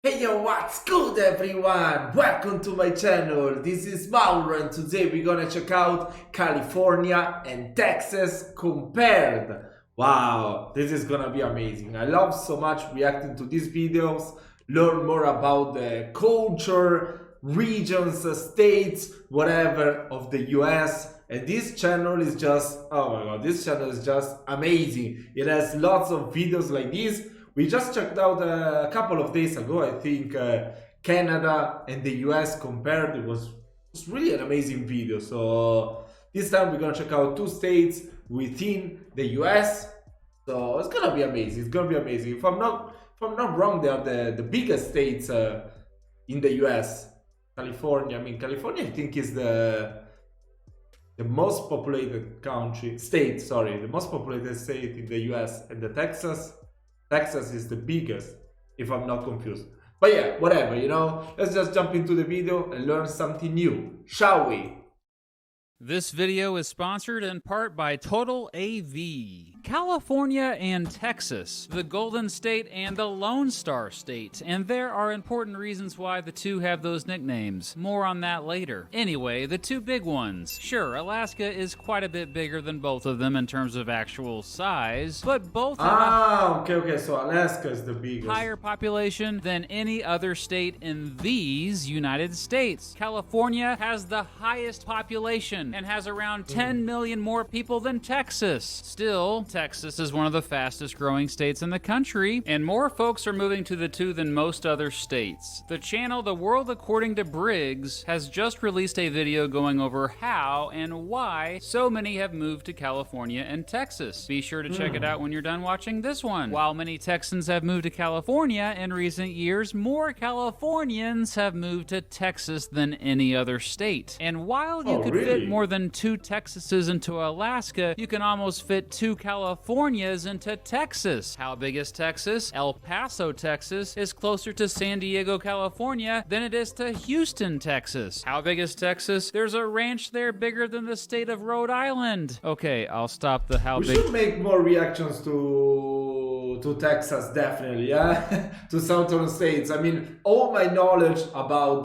Hey yo, what's good everyone? Welcome to my channel. This is Mauro and today we're gonna check out California and Texas compared. Wow, this is gonna be amazing. I love so much reacting to these videos, learn more about the culture, regions, states, whatever of the US. And this channel is just, oh my god, this channel is just amazing. It has lots of videos like this. We just checked out a couple of days ago, I think, Canada and the US compared. It was really an amazing video. So this time we're gonna check out two states within the US. So it's gonna be amazing. It's gonna be amazing. If I'm not wrong, they are the biggest states in the US. California. I mean, California, I think, is the most populated the most populated state in the US, and the Texas is the biggest, if I'm not confused. But yeah, whatever, let's just jump into the video and learn something new, shall we? This video is sponsored in part by Total AV. California and Texas, the Golden State and the Lone Star State, and there are important reasons why the two have those nicknames. More on that later. Anyway, the two big ones. Sure, Alaska is quite a bit bigger than both of them in terms of actual size, but both have okay, so Alaska is the biggest. Higher population than any other state in these United States. California has the highest population and has around 10 million more people than Texas. Still, Texas is one of the fastest growing states in the country, and more folks are moving to the two than most other states. The channel The World According to Briggs has just released a video going over how and why so many have moved to California and Texas. Be sure to check it out when you're done watching this one. While many Texans have moved to California in recent years, more Californians have moved to Texas than any other state. And while you could fit more than two Texases into Alaska, you can almost fit two Californias into Texas. How big is Texas? El Paso, Texas is closer to San Diego, California than it is to Houston, Texas. How big is Texas? There's a ranch there bigger than the state of Rhode Island. Okay, I'll stop the how big. We should make more reactions to Texas, definitely, yeah? To southern states. I mean, all my knowledge about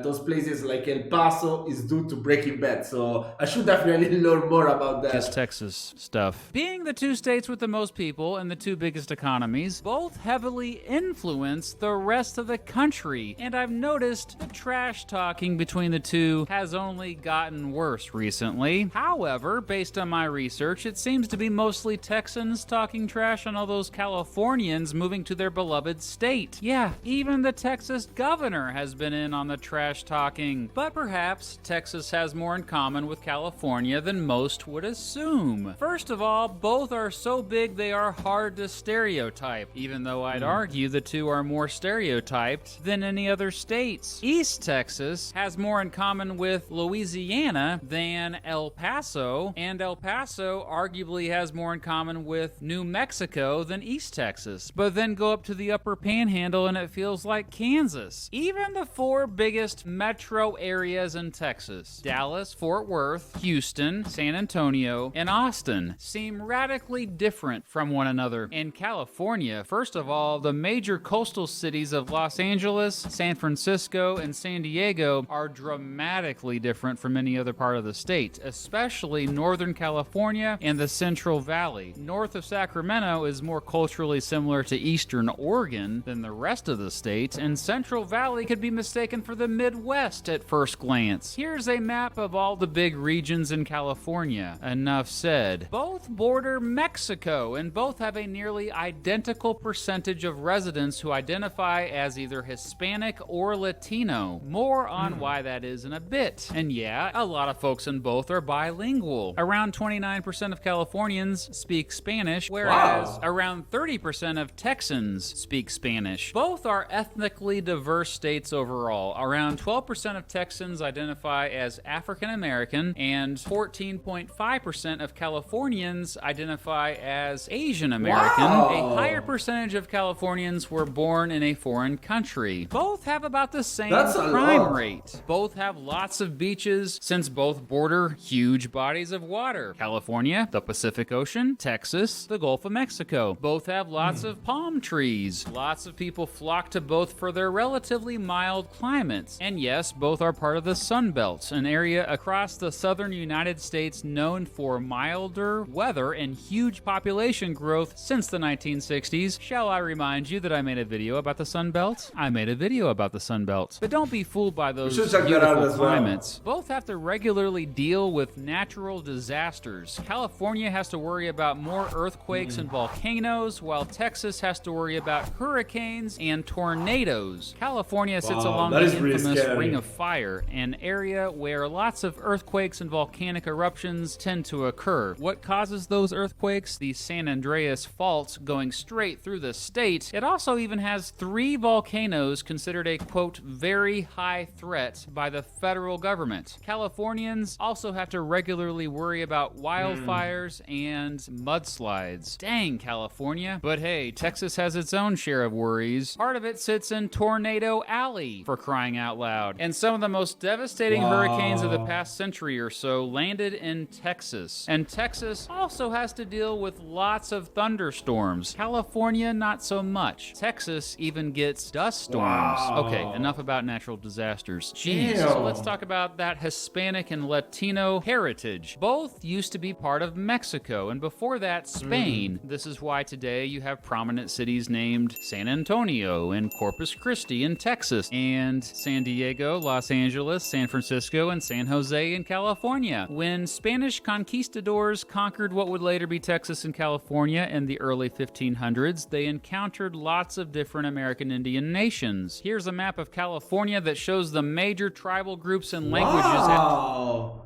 those places like El Paso is due to Breaking Bad, so I should definitely learn more about that. Just Texas stuff. Being the two states with the most people and the two biggest economies, both heavily influence the rest of the country, and I've noticed the trash talking between the two has only gotten worse recently. However, based on my research, it seems to be mostly Texans talking trash on all those Californians moving to their beloved state. Yeah, even the Texas governor has been in on the trash talking. But perhaps Texas has more in common with California than most would assume. First of all, both are so big they are hard to stereotype, even though I'd argue the two are more stereotyped than any other states. East Texas has more in common with Louisiana than El Paso, and El Paso arguably has more in common with New Mexico than East Texas. But then go up to the upper panhandle and it feels like Kansas. Even the four biggest metro areas in Texas, Dallas, Fort Worth, Houston, San Antonio, and Austin, seem radically different from one another. In California, first of all, the major coastal cities of Los Angeles, San Francisco, and San Diego are dramatically different from any other part of the state, especially Northern California and the Central Valley. North of Sacramento is more culturally similar to Eastern Oregon than the rest of the state, and Central Valley could be mistaken for the Midwest at first glance. Here's a map of all the big regions in California. Enough said. Both border Mexico, and both have a nearly identical percentage of residents who identify as either Hispanic or Latino. More on why that is in a bit. And yeah, a lot of folks in both are bilingual. Around 29% of Californians speak Spanish, whereas around 30% of Texans speak Spanish. Both are ethnically diverse states overall. Around 12% of Texans identify as African American, and 14.5% of Californians identify as Asian American. A higher percentage of Californians were born in a foreign country. Both have about the same crime rate. Both have lots of beaches, since both border huge bodies of water. California, the Pacific Ocean; Texas, the Gulf of Mexico. Both both have lots of palm trees. Lots of people flock to both for their relatively mild climates. And yes, both are part of the Sun Belt, an area across the southern United States known for milder weather and huge population growth since the 1960s. Shall I remind you that I made a video about the Sun Belt? I made a video about the Sun Belt. But don't be fooled by those beautiful climates. Both have to regularly deal with natural disasters. California has to worry about more earthquakes and volcanoes, while Texas has to worry about hurricanes and tornadoes. California sits along the infamous Ring of Fire, an area where lots of earthquakes and volcanic eruptions tend to occur. What causes those earthquakes? The San Andreas Fault going straight through the state. It also even has 3 volcanoes considered a, quote, very high threat by the federal government. Californians also have to regularly worry about wildfires and mudslides. Dang, California. But hey, Texas has its own share of worries. Part of it sits in Tornado Alley, for crying out loud. And some of the most devastating hurricanes of the past century or so landed in Texas. And Texas also has to deal with lots of thunderstorms. California, not so much. Texas even gets dust storms. Okay, enough about natural disasters. Jeez, so let's talk about that Hispanic and Latino heritage. Both used to be part of Mexico, and before that, Spain. This is why today you have prominent cities named San Antonio and Corpus Christi in Texas, and San Diego, Los Angeles, San Francisco, and San Jose in California. When Spanish conquistadors conquered what would later be Texas and California in the early 1500s, they encountered lots of different American Indian nations. Here's a map of California that shows the major tribal groups and languages.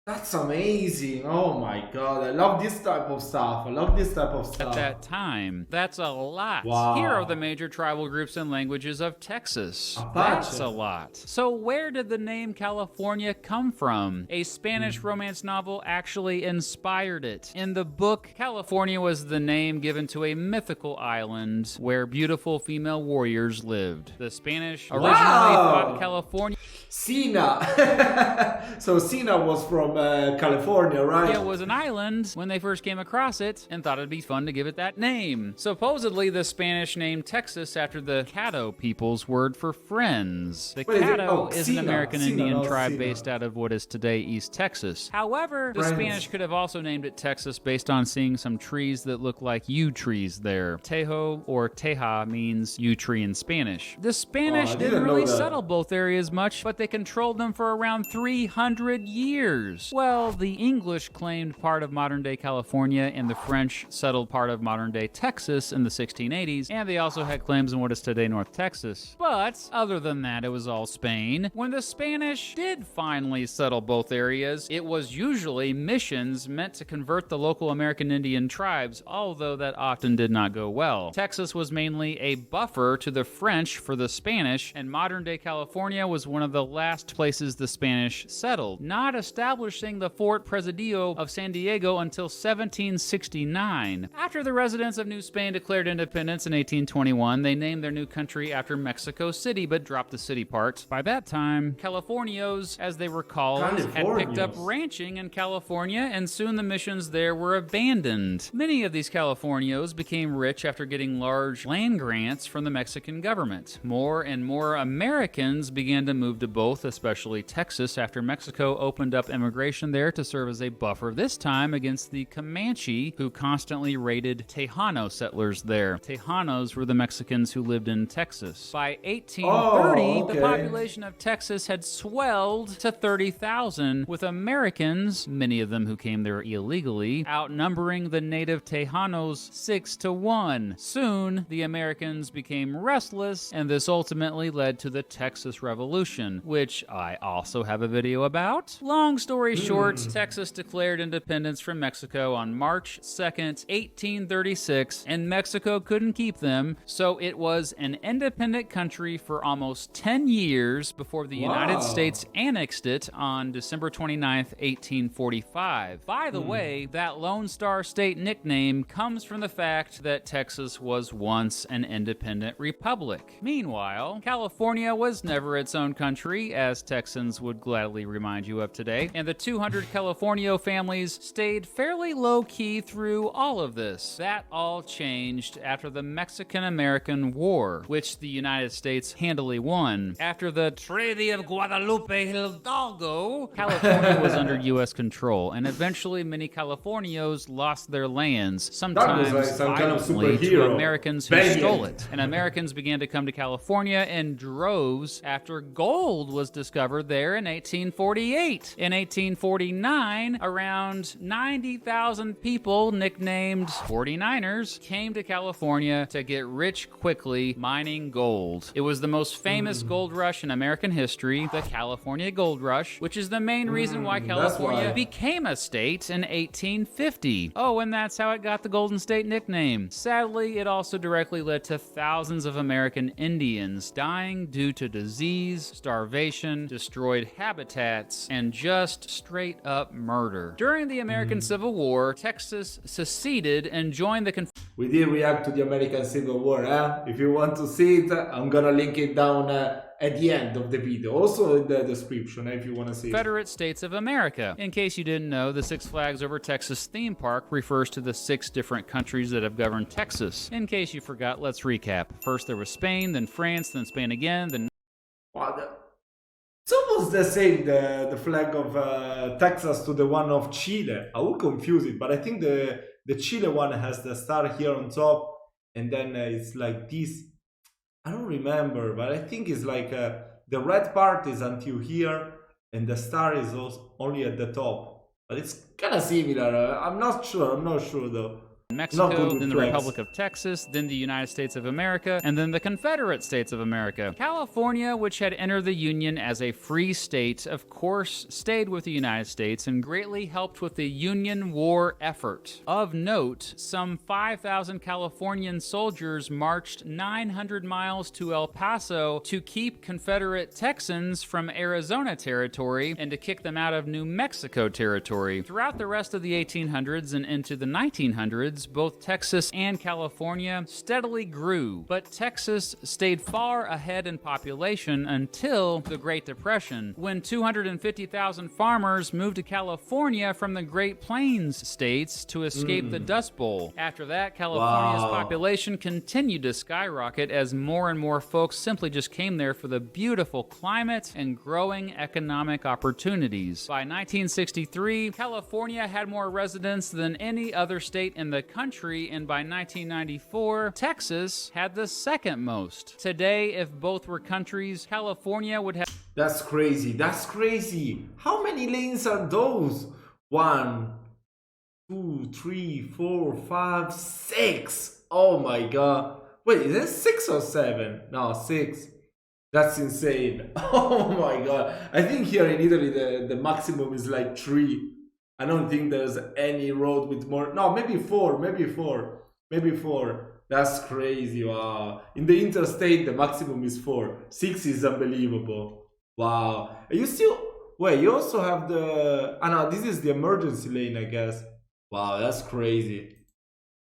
That's amazing. Oh my god. I love this type of stuff. At that time. That's a lot. Here are the major tribal groups and languages of Texas. That's a lot. So where did the name California come from? A Spanish romance novel actually inspired it. In the book, California was the name given to a mythical island where beautiful female warriors lived. The Spanish originally thought California... Sina. So Sina was from California, right? It was an island when they first came across it and thought it'd be fun to give it that name. Supposedly, the Spanish named Texas after the Caddo people's word for friends. The Caddo is an American Indian tribe based out of what is today East Texas. However, the Spanish could have also named it Texas based on seeing some trees that look like yew trees there. Tejo or Teja means yew tree in Spanish. The Spanish didn't really settle both areas much, but they controlled them for around 300 years. Well, the English claimed part of modern-day California, and the French settled part of modern-day Texas in the 1680s, and they also had claims in what is today North Texas. But, other than that, it was all Spain. When the Spanish did finally settle both areas, it was usually missions meant to convert the local American Indian tribes, although that often did not go well. Texas was mainly a buffer to the French for the Spanish, and modern-day California was one of the last places the Spanish settled, not establishing the Fort Presidio of San Diego until 1769. After the residents of New Spain declared independence in 1821, they named their new country after Mexico City, but dropped the city part. By that time, Californios, as they were called, had picked up ranching in California, and soon the missions there were abandoned. Many of these Californios became rich after getting large land grants from the Mexican government. More and more Americans began to move to both, especially Texas, after Mexico opened up immigration there to serve as a buffer, this time against the Comanche, who constantly raided Tejano settlers there. Tejanos were the Mexicans who lived in Texas. By 1830, the population of Texas had swelled to 30,000, with Americans, many of them who came there illegally, outnumbering the native Tejanos 6-1. Soon, the Americans became restless, and this ultimately led to the Texas Revolution, which I also have a video about. Long story short, Texas declared independence from Mexico on March 2nd, 1836, and Mexico couldn't keep them, so it was an independent country for almost 10 years before the United States annexed it on December 29th, 1845. By the way, that Lone Star State nickname comes from the fact that Texas was once an independent republic. Meanwhile, California was never its own country, as Texans would gladly remind you of today, and the 200 Californio families stayed fairly low-key through all of this. That all changed after the Mexican-American War, which the United States handily won. After the Treaty of Guadalupe Hidalgo, California was under U.S. control, and eventually many Californios lost their lands, sometimes like some kind of violently, to superhero. Americans who stole it. And Americans began to come to California in droves after gold was discovered there in 1848. In 1849, around 90,000 people, nicknamed 49ers, came to California to get rich quickly mining gold. It was the most famous gold rush in American history, the California Gold Rush, which is the main reason why California became a state in 1850. Oh, and that's how it got the Golden State nickname. Sadly, it also directly led to thousands of American Indians dying due to disease, starvation, destroyed habitats, and just straight up murder. During the American Civil War, Texas seceded and joined the We did react to the American Civil War, eh? If you want to see it, I'm gonna link it down at the end of the video, also in the description if you want to see it. Confederate States of America. In case you didn't know, the Six Flags Over Texas theme park refers to the 6 different countries that have governed Texas. In case you forgot, let's recap. First there was Spain, then France, then Spain again, then... Wow, it's almost the same, the flag of Texas to the one of Chile. I will confuse it, but I think the Chile one has the star here on top, and then it's like this. I don't remember, but I think it's like the red part is until here, and the star is also only at the top. But it's kind of similar. I'm not sure though. Mexico, then the Republic of Texas, then the United States of America, and then the Confederate States of America. California, which had entered the Union as a free state, of course, stayed with the United States and greatly helped with the Union War effort. Of note, some 5,000 Californian soldiers marched 900 miles to El Paso to keep Confederate Texans from Arizona territory and to kick them out of New Mexico territory. Throughout the rest of the 1800s and into the 1900s, both Texas and California steadily grew, but Texas stayed far ahead in population until the Great Depression, when 250,000 farmers moved to California from the Great Plains states to escape the Dust Bowl. After that, California's population continued to skyrocket as more and more folks simply just came there for the beautiful climate and growing economic opportunities. By 1963, California had more residents than any other state in the country, and by 1994, Texas had the second most. Today, if both were countries, California would have... That's crazy. That's crazy. How many lanes are those? 1, 2, 3, 4, 5, 6. Oh my god. Wait, is it 6 or 7? No, 6. That's insane. Oh my god. I think here in Italy the maximum is like 3. I don't think there's any road with more. No, maybe 4. Maybe 4. Maybe 4. That's crazy. Wow. In the interstate, the maximum is 4. 6 is unbelievable. Wow. You still... Wait, you also have the... Ah, no, this is the emergency lane, I guess. Wow, that's crazy.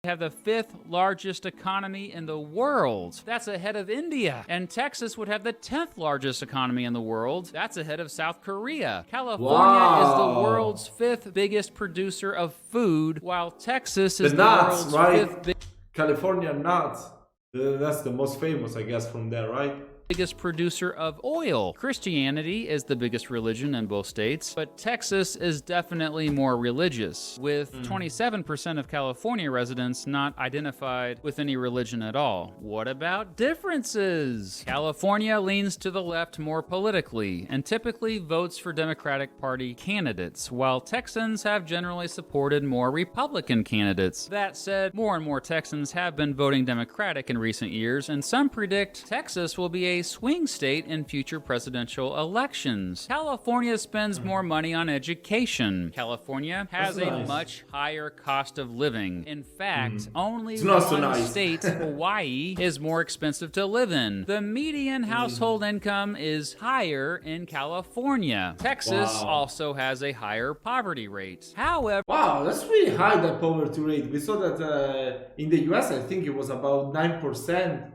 Have the 5th largest economy in the world. That's ahead of India. And Texas would have the 10th largest economy in the world. That's ahead of South Korea. California is the world's 5th biggest producer of food, while Texas is the world's 5th biggest... California nuts. That's the most famous, I guess, from there, right? Biggest producer of oil. Christianity is the biggest religion in both states, but Texas is definitely more religious, with 27% of California residents not identified with any religion at all. What about differences? California leans to the left more politically and typically votes for Democratic Party candidates, while Texans have generally supported more Republican candidates. That said, more and more Texans have been voting Democratic in recent years, and some predict Texas will be a swing state in future presidential elections. California spends more money on education. California has a much higher cost of living. In fact, only one state, Hawaii, is more expensive to live in. The median household income is higher in California. Texas also has a higher poverty rate. However... Wow, that's really high, that poverty rate. We saw that in the US, I think it was about 9%.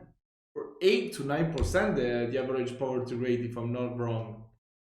8 to 9% the average poverty rate, if I'm not wrong,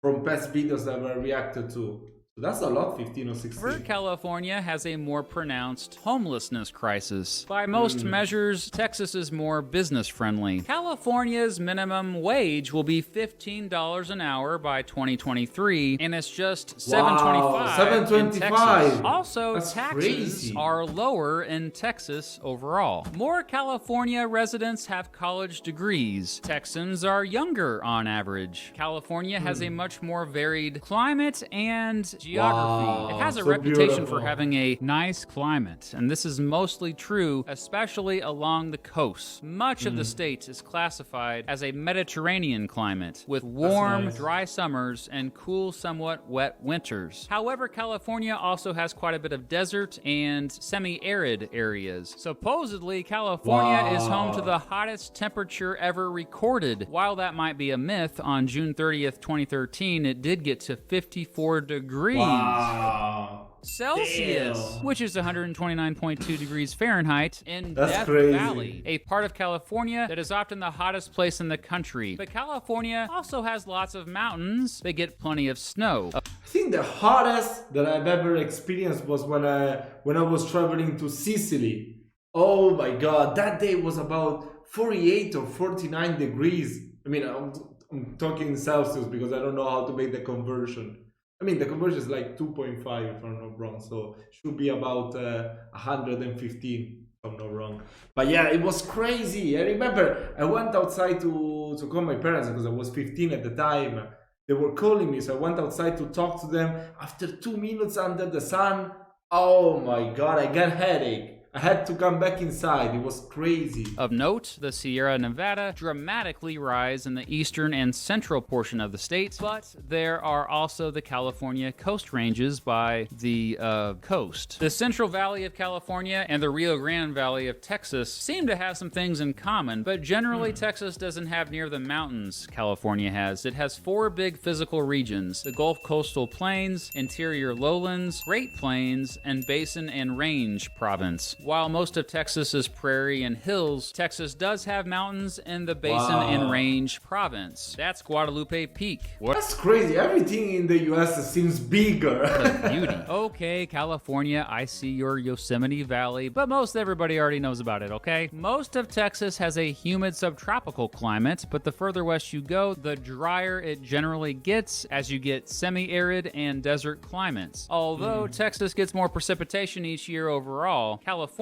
from past videos that were reacted to. That's a lot, 15 or 16. California has a more pronounced homelessness crisis. By most measures, Texas is more business friendly. California's minimum wage will be $15 an hour by 2023, and it's just $7.25 in Texas. Also, That's taxes crazy. are lower in Texas overall. More California residents have college degrees. Texans are younger on average. California has a much more varied climate and geography. Wow, It has a so reputation beautiful. for having a nice climate, and this is mostly true, especially along the coast. Much of the state is classified as a Mediterranean climate, with warm, nice. dry summers and cool, somewhat wet winters. However, California also has quite a bit of desert and semi-arid areas. Supposedly, California is home to the hottest temperature ever recorded. While that might be a myth, on June 30th, 2013, it did get to 54 degrees. Wow. Celsius, Damn. which is 129.2 degrees Fahrenheit in That's Death crazy. Valley, a part of California that is often the hottest place in the country. But California also has lots of mountains that get plenty of snow. I think the hottest that I've ever experienced was when I was traveling to Sicily. Oh my god, that day was about 48 or 49 degrees. I mean, I'm talking Celsius because I don't know how to make the conversion. I mean, the conversion is like 2.5 if I'm not wrong, so it should be about 115 if I'm not wrong. But yeah, it was crazy. I remember I went outside to call my parents because I was 15 at the time. They were calling me, so I went outside to talk to them. After 2 minutes under the sun, oh my god, I got headache. I had to come back inside. It was crazy. Of note, the Sierra Nevada dramatically rise in the eastern and central portion of the state, but there are also the California coast ranges by the coast. The Central Valley of California and the Rio Grande Valley of Texas seem to have some things in common, but generally Texas doesn't have near the mountains California has. It has 4 big physical regions: the Gulf Coastal Plains, Interior Lowlands, Great Plains, and Basin and Range Province. While most of Texas is prairie and hills, Texas does have mountains in the Basin and Range Province. That's Guadalupe Peak. That's crazy. Everything in the US seems bigger. The beauty. Okay, California, I see your Yosemite Valley, but most everybody already knows about it, okay? Most of Texas has a humid subtropical climate, but the further west you go, the drier it generally gets as you get semi-arid and desert climates. Although Texas gets more precipitation each year overall, California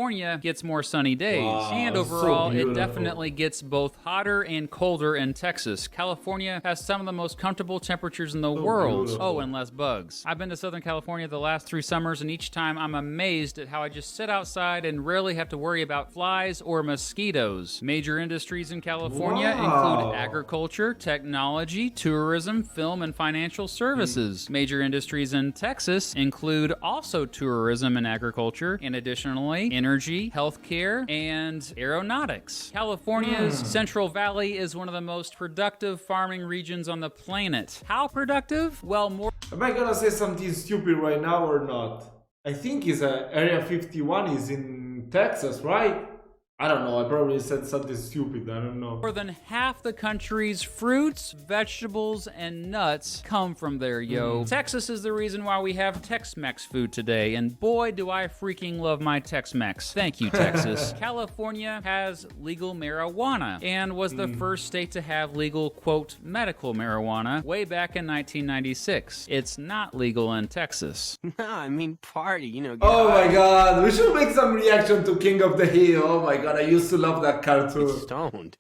gets more sunny days. Wow, And so overall, it beautiful. definitely gets both hotter and colder in Texas. California has some of the most comfortable temperatures in the world. beautiful. Oh, and less bugs. I've been to Southern California the last 3 summers, and each time I'm amazed at how I just sit outside and rarely have to worry about flies or mosquitoes. Major industries in California Wow. include agriculture, technology, tourism, film, and financial services. Major industries in Texas include also tourism and agriculture, and additionally, energy, healthcare, and aeronautics. California's Central Valley is one of the most productive farming regions on the planet. How productive? Well, more Am I gonna say something stupid right now or not? I think Area 51 is in Texas, right? I don't know. I probably said something stupid. I don't know. than half the country's fruits, vegetables, and nuts come from there, yo. Texas is the reason why we have Tex-Mex food today, and boy, do I freaking love my Tex-Mex. Thank you, Texas. California has legal marijuana and was the first state to have legal, quote, medical marijuana way back in 1996. It's not legal in Texas. Nah, I mean party, you know. Get Oh high, my god, we should make some reaction to King of the Hill. Oh my god, I used to love that cartoon. stoned.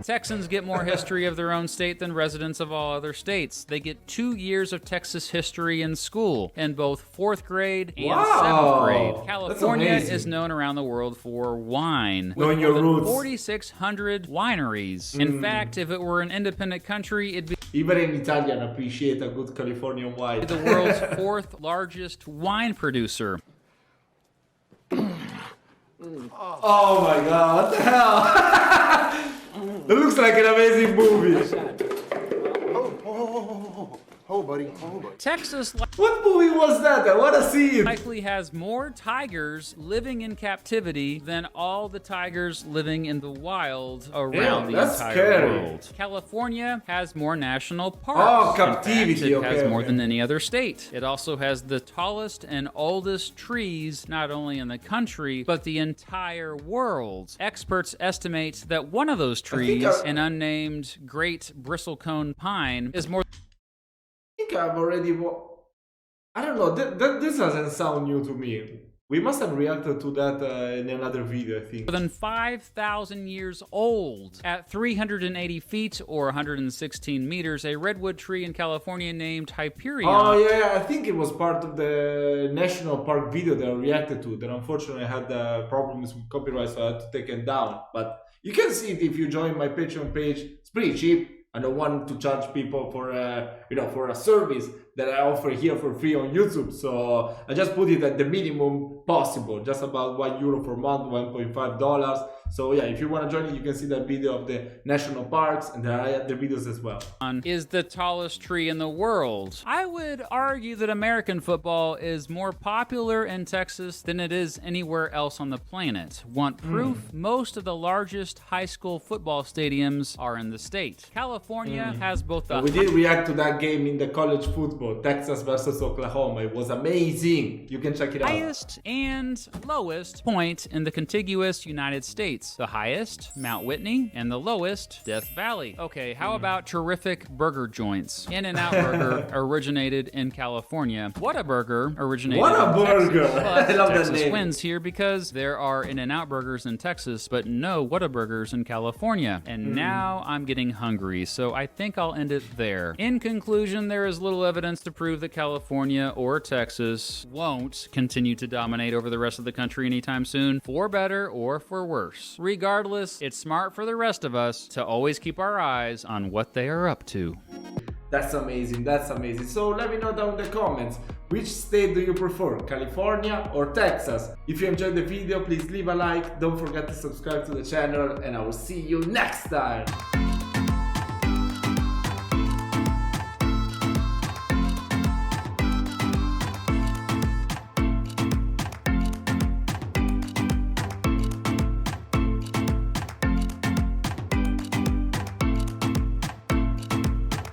Texans get more history of their own state than residents of all other states. They get 2 years of Texas history in school, in both 4th grade and Wow. 7th grade. That's California amazing. is known around the world for wine, with Knowing more your than roots. 4,600 wineries. In fact, if it were an independent country, it'd be Even in Italian, appreciate a good Californian wine. the world's 4th largest wine producer. Oh my god, what the hell? It looks like an amazing movie. Ho, buddy. Ho, buddy. Texas What movie was that? I wanna see it. likely has more tigers living in captivity than all the tigers living in the wild around the that's entire scary. world. California has more national parks. Oh, In fact, captivity, it okay, has more okay. than any other state. It also has the tallest and oldest trees, not only in the country, but the entire world. Experts estimate that one of those trees, an unnamed great bristlecone pine, is more I think I've already. I don't know. This doesn't sound new to me. We must have reacted to that in another video, I think. than 5,000 years old. At 380 feet or 116 meters, a redwood tree in California named Hyperion. Oh yeah, I think it was part of the national park video that I reacted to. That unfortunately had problems with copyright, so I had to take it down. But you can see it if you join my Patreon page. It's pretty cheap. I don't want to charge people for for a service that I offer here for free on YouTube. So I just put it at the minimum possible, just about €1 per month, $1.5. So yeah, if you want to join it, you can see that video of the national parks, and there are other videos as well. Is the tallest tree in the world. I would argue that American football is more popular in Texas than it is anywhere else on the planet. Want proof? Most of the largest high school football stadiums are in the state. California has both the We did react to that game in the college football, Texas versus Oklahoma. It was amazing. You can check it out. highest and lowest point in the contiguous United States. The highest, Mount Whitney, and the lowest, Death Valley. Okay, how about terrific burger joints? In-N-Out Burger originated in California. Whataburger originated Whataburger. in Texas. But I love that Texas name. wins here because there are In-N-Out Burgers in Texas, but no Whataburgers in California. And now I'm getting hungry, so I think I'll end it there. In conclusion, there is little evidence to prove that California or Texas won't continue to dominate over the rest of the country anytime soon, for better or for worse. Regardless, it's smart for the rest of us to always keep our eyes on what they are up to. That's amazing, that's amazing. So let me know down in the comments, which state do you prefer, California or Texas? If you enjoyed the video, please leave a like, don't forget to subscribe to the channel, and I will see you next time.